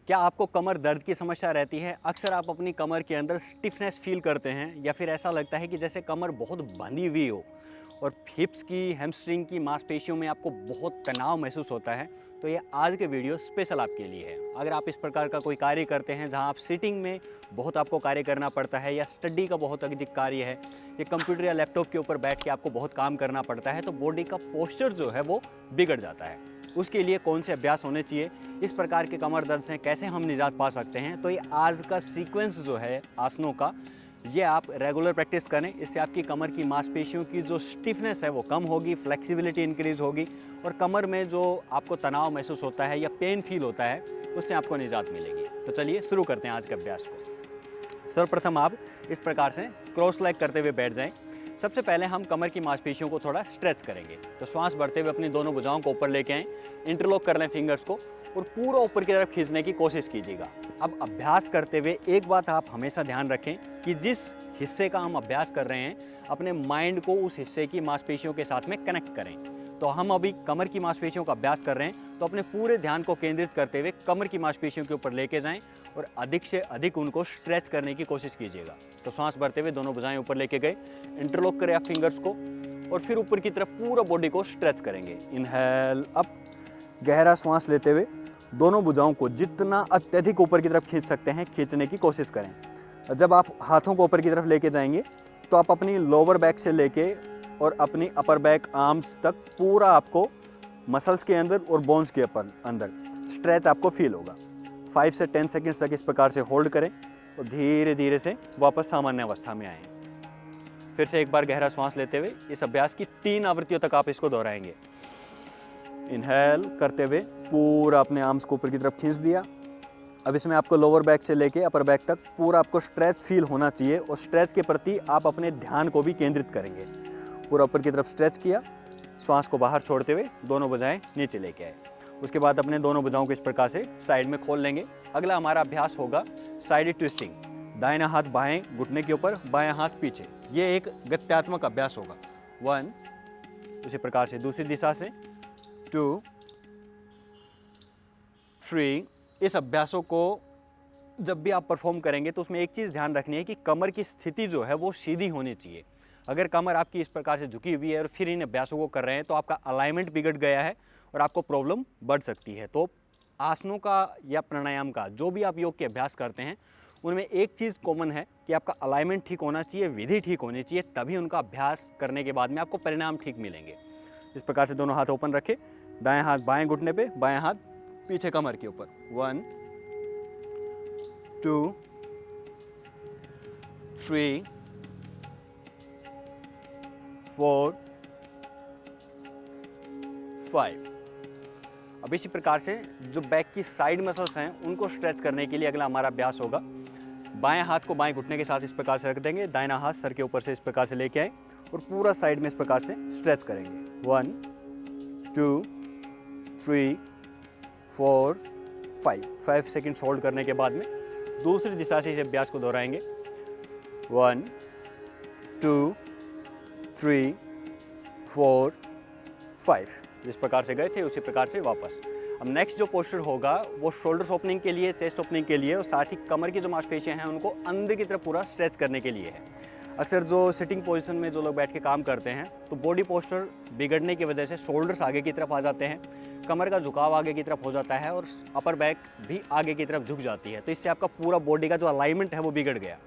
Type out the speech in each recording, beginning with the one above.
क्या आपको कमर दर्द की समस्या रहती है? अक्सर आप अपनी कमर के अंदर स्टिफनेस फील करते हैं या फिर ऐसा लगता है कि जैसे कमर बहुत बंधी हुई हो और हिप्स की, हैमस्ट्रिंग की मांसपेशियों में आपको बहुत तनाव महसूस होता है, तो ये आज के वीडियो स्पेशल आपके लिए है। अगर आप इस प्रकार का कोई कार्य करते हैं जहां आप सिटिंग में बहुत आपको कार्य करना पड़ता है या स्टडी का बहुत अधिक कार्य है या कंप्यूटर या लैपटॉप के ऊपर बैठ के आपको बहुत काम करना पड़ता है, तो बॉडी का पोस्चर जो है वो बिगड़ जाता है। उसके लिए कौन से अभ्यास होने चाहिए, इस प्रकार के कमर दर्द से कैसे हम निजात पा सकते हैं, तो ये आज का सीक्वेंस जो है आसनों का, ये आप रेगुलर प्रैक्टिस करें। इससे आपकी कमर की मांसपेशियों की जो स्टिफनेस है वो कम होगी, फ्लेक्सिबिलिटी इंक्रीज होगी और कमर में जो आपको तनाव महसूस होता है या पेन फील होता है उससे आपको निजात मिलेगी। तो चलिए शुरू करते हैं आज के अभ्यास को। सर्वप्रथम आप इस प्रकार से क्रॉस लेग करते हुए बैठ जाएं। सबसे पहले हम कमर की मांसपेशियों को थोड़ा स्ट्रेच करेंगे। तो श्वास भरते हुए अपनी दोनों भुजाओं को ऊपर लेके आएं, इंटरलॉक कर लें फिंगर्स को और पूरा ऊपर की तरफ खींचने की कोशिश कीजिएगा। अब अभ्यास करते हुए एक बात आप हमेशा ध्यान रखें कि जिस हिस्से का हम अभ्यास कर रहे हैं, अपने माइंड को उस हिस्से की मांसपेशियों के साथ में कनेक्ट करें। तो हम अभी कमर की मांसपेशियों का अभ्यास कर रहे हैं, तो अपने पूरे ध्यान को केंद्रित करते हुए कमर की मांसपेशियों के ऊपर लेके जाएं और अधिक से अधिक उनको स्ट्रेच करने की कोशिश कीजिएगा। तो सांस भरते हुए दोनों भुजाएं ऊपर लेके गए, इंटरलॉक करें आप फिंगर्स को और फिर ऊपर की तरफ पूरा बॉडी को स्ट्रेच करेंगे। इनहेल अप, गहरा सांस लेते हुए दोनों भुजाओं को जितना अत्यधिक ऊपर की तरफ खींच सकते हैं खींचने की कोशिश करें। जब आप हाथों को ऊपर की तरफ लेके जाएंगे तो आप अपनी लोअर बैक से लेके और अपनी अपर बैक आर्म्स तक पूरा आपको मसल्स के अंदर और बोन्स के अंदर स्ट्रेच आपको फील होगा। 5 से 10 सेकंड्स तक इस प्रकार से होल्ड करें और धीरे धीरे से वापस सामान्य अवस्था में आएँ। फिर से एक बार गहरा सांस लेते हुए इस अभ्यास की 3 आवृत्तियों तक आप इसको दोहराएंगे। इनहेल करते हुए पूरा अपने आर्म्स को ऊपर की तरफ खींच दिया। अब इसमें आपको लोअर बैक से लेके अपर बैक तक पूरा आपको स्ट्रेच फील होना चाहिए और स्ट्रेच के प्रति आप अपने ध्यान को भी केंद्रित करेंगे। पूरा ऊपर की तरफ स्ट्रेच किया, श्वास को बाहर छोड़ते हुए दोनों भुजाएं नीचे लेके आए। उसके बाद अपने दोनों भुजाओं को इस प्रकार से साइड में खोल लेंगे। अगला हमारा अभ्यास होगा साइड ट्विस्टिंग। दाहिना हाथ बाएं घुटने के ऊपर, बायां हाथ पीछे। ये एक गत्यात्मक अभ्यास होगा। 1, उसी प्रकार से दूसरी दिशा से 2, 3। इस अभ्यासों को जब भी आप परफॉर्म करेंगे तो उसमें एक चीज़ ध्यान रखनी है कि कमर की स्थिति जो है वो सीधी होनी चाहिए। अगर कमर आपकी इस प्रकार से झुकी हुई है और फिर इन अभ्यासों को कर रहे हैं तो आपका अलाइनमेंट बिगड़ गया है और आपको प्रॉब्लम बढ़ सकती है। तो आसनों का या प्राणायाम का जो भी आप योग के अभ्यास करते हैं उनमें एक चीज़ कॉमन है कि आपका अलाइनमेंट ठीक होना चाहिए, विधि ठीक होनी चाहिए, तभी उनका अभ्यास करने के बाद में आपको परिणाम ठीक मिलेंगे। इस प्रकार से दोनों हाथ ओपन रखें, दाएं हाथ बाएं घुटने पे, बायां हाथ पीछे कमर के ऊपर। 1, 2, 3, 4, 5। अब इसी प्रकार से जो बैक की साइड मसल्स हैं उनको स्ट्रेच करने के लिए अगला हमारा अभ्यास होगा। बाएं हाथ को बाएं घुटने के साथ इस प्रकार से रख देंगे, दाहिना हाथ सर के ऊपर से इस प्रकार से लेके आए और पूरा साइड में इस प्रकार से स्ट्रेच करेंगे। 1, 2, 3, 4, 5 सेकंड्स होल्ड करने के बाद में दूसरी दिशा से इस अभ्यास को दोहराएंगे। 1, 2, 3, 4, 5। जिस प्रकार से गए थे उसी प्रकार से वापस। अब नेक्स्ट जो पोस्चर होगा वो शोल्डर्स ओपनिंग के लिए, चेस्ट ओपनिंग के लिए और साथ ही कमर की जो मांसपेशियां हैं उनको अंदर की तरफ पूरा स्ट्रेच करने के लिए है। अक्सर जो सिटिंग पोजीशन में जो लोग बैठ के काम करते हैं तो बॉडी पोस्चर बिगड़ने की वजह से शोल्डर्स आगे की तरफ आ जाते हैं, कमर का झुकाव आगे की तरफ हो जाता है और अपर बैक भी आगे की तरफ झुक जाती है। तो इससे आपका पूरा बॉडी का जो अलाइनमेंट है वो बिगड़ गया।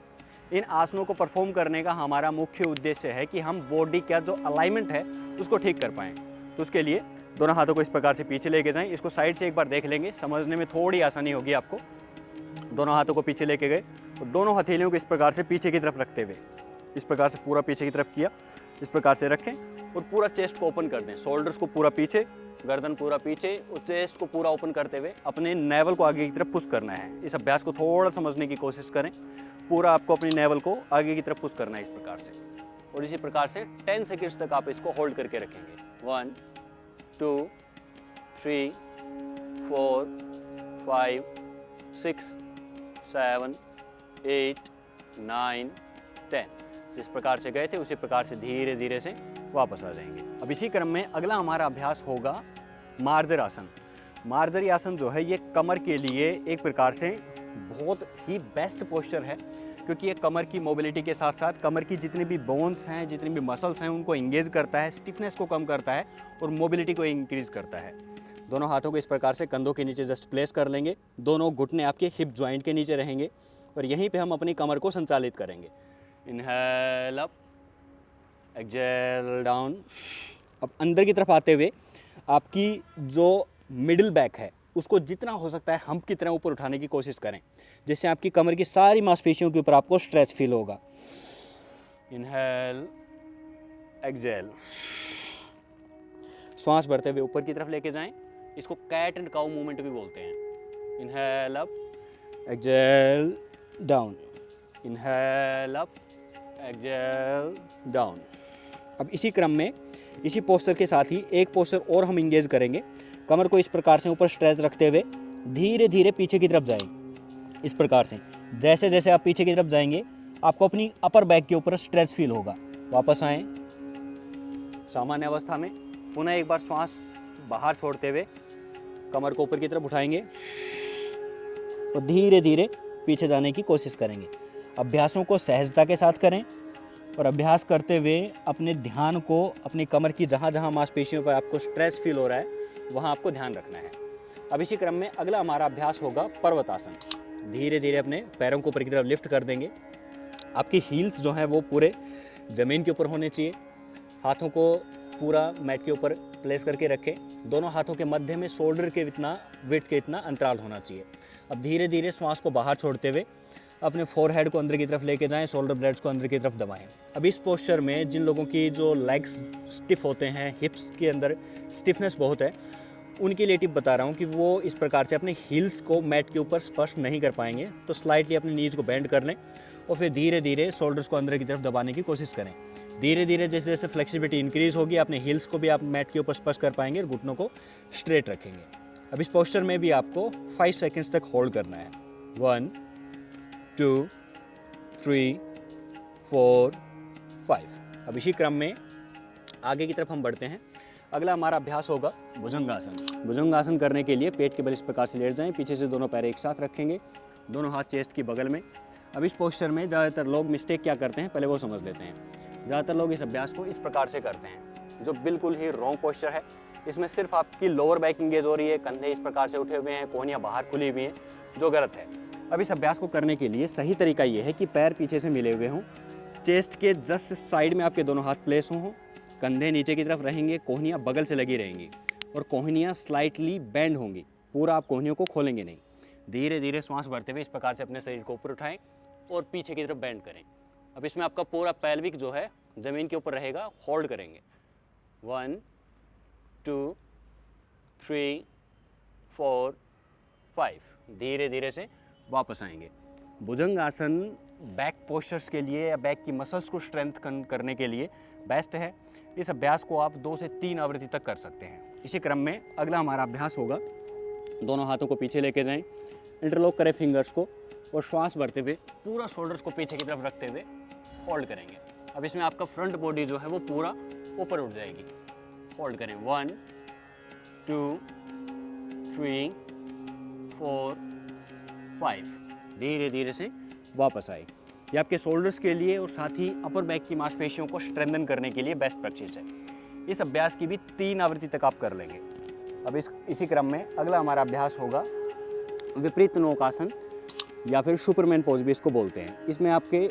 इन आसनों को परफॉर्म करने का हमारा मुख्य उद्देश्य है कि हम बॉडी का जो अलाइनमेंट है उसको ठीक कर पाएँ। तो उसके लिए दोनों हाथों को इस प्रकार से पीछे लेके जाएं। इसको साइड से एक बार देख लेंगे, समझने में थोड़ी आसानी होगी आपको। दोनों हाथों को पीछे लेके गए और दोनों हथेलियों को इस प्रकार से पीछे की तरफ रखते हुए इस प्रकार से पूरा पीछे की तरफ किया, इस प्रकार से रखें और पूरा चेस्ट को ओपन कर दें। शोल्डर्स को पूरा पीछे, गर्दन पूरा पीछे और चेस्ट को पूरा ओपन करते हुए अपने नेवल को आगे की तरफ पुश करना है। इस अभ्यास को थोड़ा समझने की कोशिश करें। पूरा आपको अपनी नेवल को आगे की तरफ पुश करना है इस प्रकार से और इसी प्रकार से 10 सेकंड्स तक आप इसको होल्ड करके रखेंगे। 1, 2, 3, 4, 5, 6, 7, 8, 9, 10। जिस प्रकार से गए थे उसी प्रकार से धीरे धीरे से वापस आ जाएंगे। अब इसी क्रम में अगला हमारा अभ्यास होगा मार्जर आसन। मार्जरी आसन जो है ये कमर के लिए एक प्रकार से बहुत ही बेस्ट पोस्चर है, क्योंकि ये कमर की मोबिलिटी के साथ साथ कमर की जितनी भी बोन्स हैं, जितनी भी मसल्स हैं, उनको इंगेज करता है, स्टिफनेस को कम करता है और मोबिलिटी को इंक्रीज़ करता है। दोनों हाथों को इस प्रकार से कंधों के नीचे जस्ट प्लेस कर लेंगे। दोनों घुटने आपके हिप जॉइंट के नीचे रहेंगे और यहीं पे हम अपनी कमर को संचालित करेंगे। Inhale up, exhale down. अब अंदर की तरफ आते हुए आपकी जो मिडिल बैक है उसको जितना हो सकता है हम्प की तरह ऊपर उठाने की कोशिश करें, जिससे आपकी कमर की सारी मांसपेशियों के ऊपर आपको स्ट्रेच फील होगा। Inhale, exhale. श्वास भरते हुए ऊपर की तरफ लेके जाएं। इसको कैट एंड काउ मूवमेंट भी बोलते हैं। Inhale up, exhale down, inhale up, exhale down. अब इसी क्रम में इसी पोस्चर के साथ ही एक पोस्चर और हम इंगेज करेंगे। कमर को इस प्रकार से ऊपर स्ट्रेच रखते हुए धीरे धीरे पीछे की तरफ जाएं। इस प्रकार से जैसे जैसे आप पीछे की तरफ जाएंगे आपको अपनी अपर बैक के ऊपर स्ट्रेच फील होगा। वापस आएं सामान्य अवस्था में। पुनः एक बार श्वास बाहर छोड़ते हुए कमर को ऊपर की तरफ उठाएंगे और धीरे धीरे पीछे जाने की कोशिश करेंगे। अभ्यासों को सहजता के साथ करें और अभ्यास करते हुए अपने ध्यान को अपनी कमर की जहाँ जहाँ मांसपेशियों पर आपको स्ट्रेस फील हो रहा है वहाँ आपको ध्यान रखना है। अब इसी क्रम में अगला हमारा अभ्यास होगा पर्वतासन। धीरे धीरे अपने पैरों को ऊपर की तरफ लिफ्ट कर देंगे। आपकी हील्स जो हैं वो पूरे ज़मीन के ऊपर होने चाहिए। हाथों को पूरा मैट के ऊपर प्लेस करके रखें। दोनों हाथों के मध्य में शोल्डर के इतना विड्थ के इतना अंतराल होना चाहिए। अब धीरे धीरे श्वास को बाहर छोड़ते हुए अपने फोरहेड को अंदर की तरफ लेके जाएं, शोल्डर ब्लेड्स को अंदर की तरफ दबाएं। अब इस पोस्चर में जिन लोगों की जो लेग्स स्टिफ होते हैं, हिप्स के अंदर स्टिफनेस बहुत है, उनके लिए टिप बता रहा हूँ कि वो इस प्रकार से अपने हील्स को मैट के ऊपर स्पर्श नहीं कर पाएंगे, तो स्लाइटली अपने नीज को बेंड कर लें और फिर धीरे धीरे शोल्डर्स को अंदर की तरफ दबाने की कोशिश करें। धीरे धीरे जैसे जैसे फ्लेक्सिबिलिटी इंक्रीज होगी अपने हील्स को भी आप मैट के ऊपर स्पर्श कर पाएंगे और घुटनों को स्ट्रेट रखेंगे। अब इस पोस्चर में भी आपको 5 सेकेंड्स तक होल्ड करना है। 1 2 3 4 5। अब इसी क्रम में आगे की तरफ हम बढ़ते हैं। अगला हमारा अभ्यास होगा भुजंगासन। भुजंगासन करने के लिए पेट के बल इस प्रकार से लेट जाएं, पीछे से दोनों पैर एक साथ रखेंगे, दोनों हाथ चेस्ट की बगल में। अब इस पोस्चर में ज़्यादातर लोग मिस्टेक क्या करते हैं पहले वो समझ लेते हैं। ज़्यादातर लोग इस अभ्यास को इस प्रकार से करते हैं, जो बिल्कुल ही रॉन्ग पोस्चर है। इसमें सिर्फ आपकी लोअर बैक इंगेज हो रही है, कंधे इस प्रकार से उठे हुए हैं, कोहनियाँ बाहर खुली हुई हैं, जो गलत है। अब इस अभ्यास को करने के लिए सही तरीका ये है कि पैर पीछे से मिले हुए हों, चेस्ट के जस्ट साइड में आपके दोनों हाथ प्लेस हों, कंधे नीचे की तरफ रहेंगे, कोहनियाँ बगल से लगी रहेंगी और कोहनियाँ स्लाइटली बेंड होंगी। पूरा आप कोहनियों को खोलेंगे नहीं। धीरे धीरे श्वास भरते हुए इस प्रकार से अपने शरीर को ऊपर उठाएं और पीछे की तरफ बेंड करें। अब इसमें आपका पूरा पैल्विक जो है ज़मीन के ऊपर रहेगा। होल्ड करेंगे 1 2 3 4 5। धीरे धीरे से वापस आएंगे। भुजंगासन बैक पोस्चर्स के लिए या बैक की मसल्स को स्ट्रेंथ करने के लिए बेस्ट है। इस अभ्यास को आप 2 से 3 आवृत्ति तक कर सकते हैं। इसी क्रम में अगला हमारा अभ्यास होगा, दोनों हाथों को पीछे लेके जाएं, इंटरलॉक करें फिंगर्स को और श्वास भरते हुए पूरा शोल्डर्स को पीछे की तरफ रखते हुए होल्ड करेंगे। अब इसमें आपका फ्रंट बॉडी जो है वो पूरा ऊपर उठ जाएगी। होल्ड करें 1 2 3 4 5। धीरे धीरे से वापस आए। ये आपके शोल्डर्स के लिए और साथ ही अपर बैक की मांसपेशियों को स्ट्रेंथन करने के लिए बेस्ट प्रैक्टिस है। इस अभ्यास की भी 3 आवृत्ति तक आप कर लेंगे। अब इसी क्रम में अगला हमारा अभ्यास होगा विपरीत नौकासन या फिर सुपरमैन पोज भी इसको बोलते हैं। इसमें आपके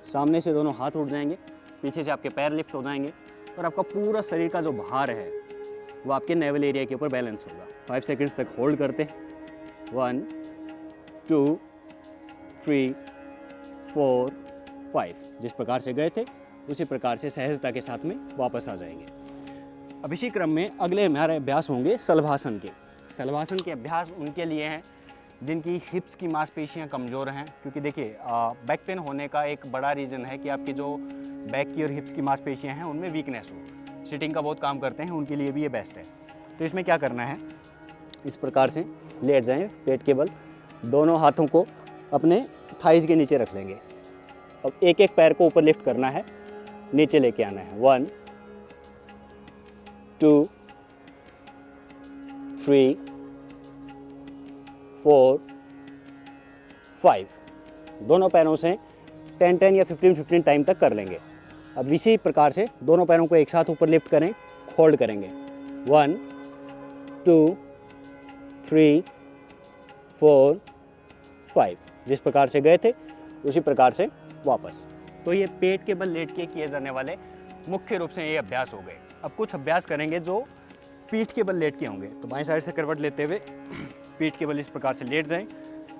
सामने से दोनों हाथ उठ जाएंगे, पीछे से आपके पैर लिफ्ट हो जाएंगे और आपका पूरा शरीर का जो भार है वो आपके नेवल एरिया के ऊपर बैलेंस होगा। 5 सेकेंड्स तक होल्ड करते हैं। 1 2 3 4 5। जिस प्रकार से गए थे उसी प्रकार से सहजता के साथ में वापस आ जाएंगे। अब इसी क्रम में अगले हमारे अभ्यास होंगे शलभासन के। शलभासन के अभ्यास उनके लिए हैं जिनकी हिप्स की मांसपेशियां कमज़ोर हैं, क्योंकि देखिए बैक पेन होने का एक बड़ा रीज़न है कि आपकी जो बैक की और हिप्स की मांसपेशियां हैं उनमें वीकनेस हो। सिटिंग का बहुत काम करते हैं, उनके लिए भी ये बेस्ट है। तो इसमें क्या करना है, इस प्रकार से लेट जाएं, पेट के बल, दोनों हाथों को अपने थाइज़ के नीचे रख लेंगे। अब एक एक पैर को ऊपर लिफ्ट करना है, नीचे लेके आना है। 1 2 3 4, 5। दोनों पैरों से 10 या 15 टाइम तक कर लेंगे। अब इसी प्रकार से दोनों पैरों को एक साथ ऊपर लिफ्ट करें, होल्ड करेंगे। 1, 2, 3, 4, 5। जिस प्रकार से गए थे उसी प्रकार से वापस। तो ये पेट के बल लेट के किए जाने वाले मुख्य रूप से ये अभ्यास हो गए। अब कुछ अभ्यास करेंगे जो पीठ के बल लेट के होंगे। तो बाएं साइड से करवट लेते हुए पीठ के बल इस प्रकार से लेट जाएं,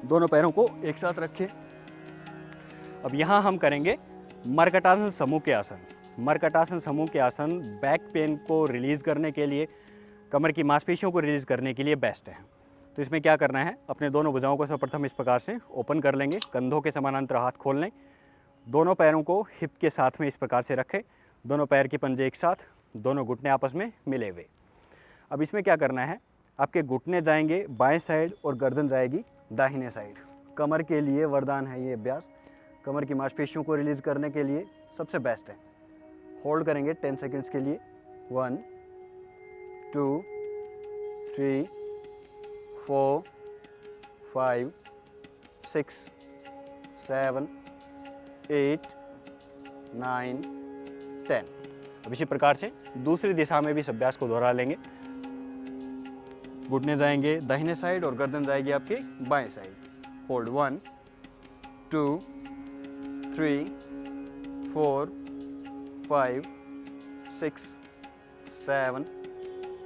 दोनों पैरों को एक साथ रखें। अब यहाँ हम करेंगे मर्कटासन समूह के आसन। मर्कटासन समूह के आसन बैक पेन को रिलीज़ करने के लिए, कमर की मांसपेशियों को रिलीज़ करने के लिए बेस्ट है। तो इसमें क्या करना है, अपने दोनों भुजाओं को सर्वप्रथम इस प्रकार से ओपन कर लेंगे, कंधों के समानांतर हाथ खोल लें, दोनों पैरों को हिप के साथ में इस प्रकार से रखें, दोनों पैर के पंजे एक साथ, दोनों घुटने आपस में मिले हुए। अब इसमें क्या करना है, आपके घुटने जाएंगे बाएं साइड और गर्दन जाएगी दाहिने साइड। कमर के लिए वरदान है ये अभ्यास, कमर की मांसपेशियों को रिलीज़ करने के लिए सबसे बेस्ट है। होल्ड करेंगे 10 सेकेंड्स के लिए। 1, 2, 3, 4, 5, 6, 7, 8, 9, 10। अब इसी प्रकार से दूसरी दिशा में भी इस अभ्यास को दोहरा लेंगे। घुटने जाएंगे दाहिने साइड और गर्दन जाएगी आपकी बाएं साइड। होल्ड 1, 2, 3, 4, 5, 6, 7,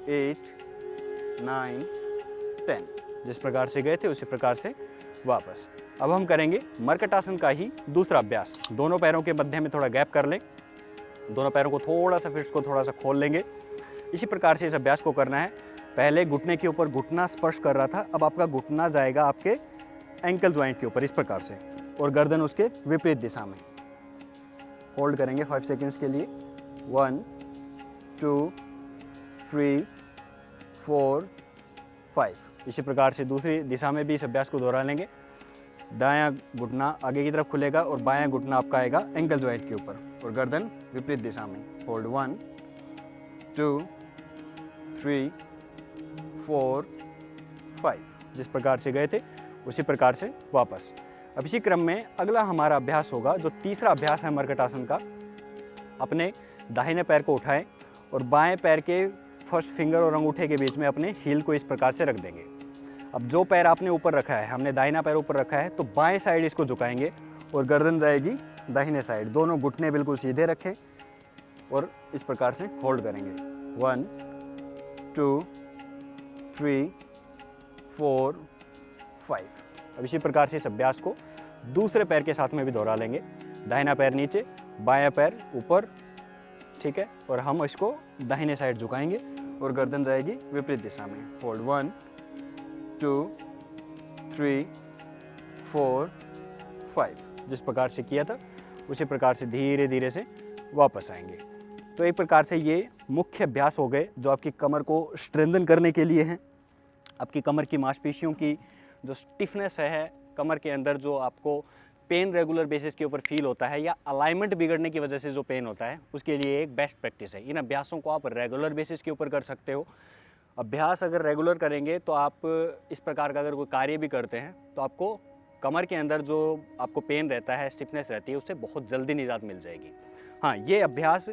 8, 9, 10। जिस प्रकार से गए थे उसी प्रकार से वापस। अब हम करेंगे मर्कटासन का ही दूसरा अभ्यास। दोनों पैरों के मध्य में थोड़ा गैप कर लें, दोनों पैरों को थोड़ा सा फिर इसको थोड़ा सा खोल लेंगे। इसी प्रकार से इस अभ्यास को करना है। पहले घुटने के ऊपर घुटना स्पर्श कर रहा था, अब आपका घुटना जाएगा आपके एंकल ज्वाइंट के ऊपर इस प्रकार से, और गर्दन उसके विपरीत दिशा में। होल्ड करेंगे 5 सेकेंड्स के लिए। 1, 2, 3, 4, 5। इसी प्रकार से दूसरी दिशा में भी इस अभ्यास को दोहरा लेंगे। दायां घुटना आगे की तरफ खुलेगा और बायां घुटना आपका आएगा एंकल ज्वाइंट के ऊपर और गर्दन विपरीत दिशा में। होल्ड 1, 2, 3, 4, 5। जिस प्रकार से गए थे उसी प्रकार से वापस। अब इसी क्रम में अगला हमारा अभ्यास होगा, जो तीसरा अभ्यास है मर्कटासन का। अपने दाहिने पैर को उठाएं और बाएं पैर के फर्स्ट फिंगर और अंगूठे के बीच में अपने हील को इस प्रकार से रख देंगे। अब जो पैर आपने ऊपर रखा है, हमने दाहिना पैर ऊपर रखा है, तो बाएं साइड इसको झुकाएंगे और गर्दन जाएगी दाहिने साइड। दोनों घुटने बिल्कुल सीधे रखें और इस प्रकार से होल्ड करेंगे। 1, 2, 3, 4, 5। अब इसी प्रकार से इस अभ्यास को दूसरे पैर के साथ में भी दोहरा लेंगे। दाहिना पैर नीचे, बायां पैर ऊपर, ठीक है, और हम इसको दाहिने साइड झुकाएंगे और गर्दन जाएगी विपरीत दिशा में। होल्ड 1, 2, 3, 4, 5। जिस प्रकार से किया था उसी प्रकार से धीरे धीरे से वापस आएंगे। तो एक प्रकार से ये मुख्य अभ्यास हो गए जो आपकी कमर को स्ट्रेंथन करने के लिए हैं। आपकी कमर की मांसपेशियों की जो स्टिफनेस है, कमर के अंदर जो आपको पेन रेगुलर बेसिस के ऊपर फील होता है या अलाइनमेंट बिगड़ने की वजह से जो पेन होता है, उसके लिए एक बेस्ट प्रैक्टिस है। इन अभ्यासों को आप रेगुलर बेसिस के ऊपर कर सकते हो। अभ्यास अगर रेगुलर करेंगे तो आप इस प्रकार का अगर कोई कार्य भी करते हैं तो आपको कमर के अंदर जो आपको पेन रहता है, स्टिफनेस रहती है, उससे बहुत जल्दी निजात मिल जाएगी। हाँ, ये अभ्यास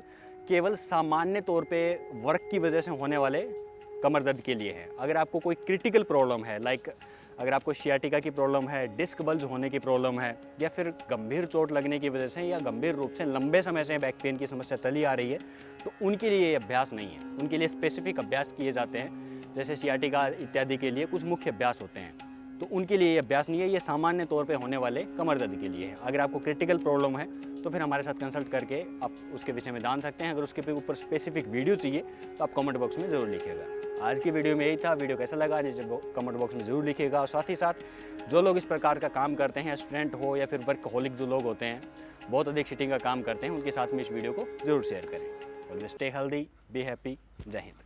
केवल सामान्य तौर पे वर्क की वजह से होने वाले कमर दर्द के लिए है। अगर आपको कोई क्रिटिकल प्रॉब्लम है, लाइक अगर आपको शियाटिका की प्रॉब्लम है, डिस्क बल्ज होने की प्रॉब्लम है, या फिर गंभीर चोट लगने की वजह से या गंभीर रूप से लंबे समय से बैक पेन की समस्या चली आ रही है, तो उनके लिए ये अभ्यास नहीं है। उनके लिए स्पेसिफिक अभ्यास किए जाते हैं, जैसे शियाटिका इत्यादि के लिए कुछ मुख्य अभ्यास होते हैं। तो उनके लिए ये अभ्यास नहीं है, ये सामान्य तौर पे होने वाले कमर दर्द के लिए है। अगर आपको क्रिटिकल प्रॉब्लम है तो फिर हमारे साथ कंसल्ट करके आप उसके विषय में जान सकते हैं। अगर उसके ऊपर स्पेसिफिक वीडियो चाहिए तो आप कमेंट बॉक्स में ज़रूर लिखिएगा। आज की वीडियो में यही था। वीडियो कैसा लगा नीचे कमेंट बॉक्स में ज़रूर लिखिएगा। और साथ ही साथ जो लोग इस प्रकार का काम करते हैं, स्टूडेंट हो या फिर वर्कहोलिक जो लोग होते हैं, बहुत अधिक सिटिंग का काम करते हैं, उनके साथ में इस वीडियो को ज़रूर शेयर करें। Always stay healthy, be happy. जय हिंद।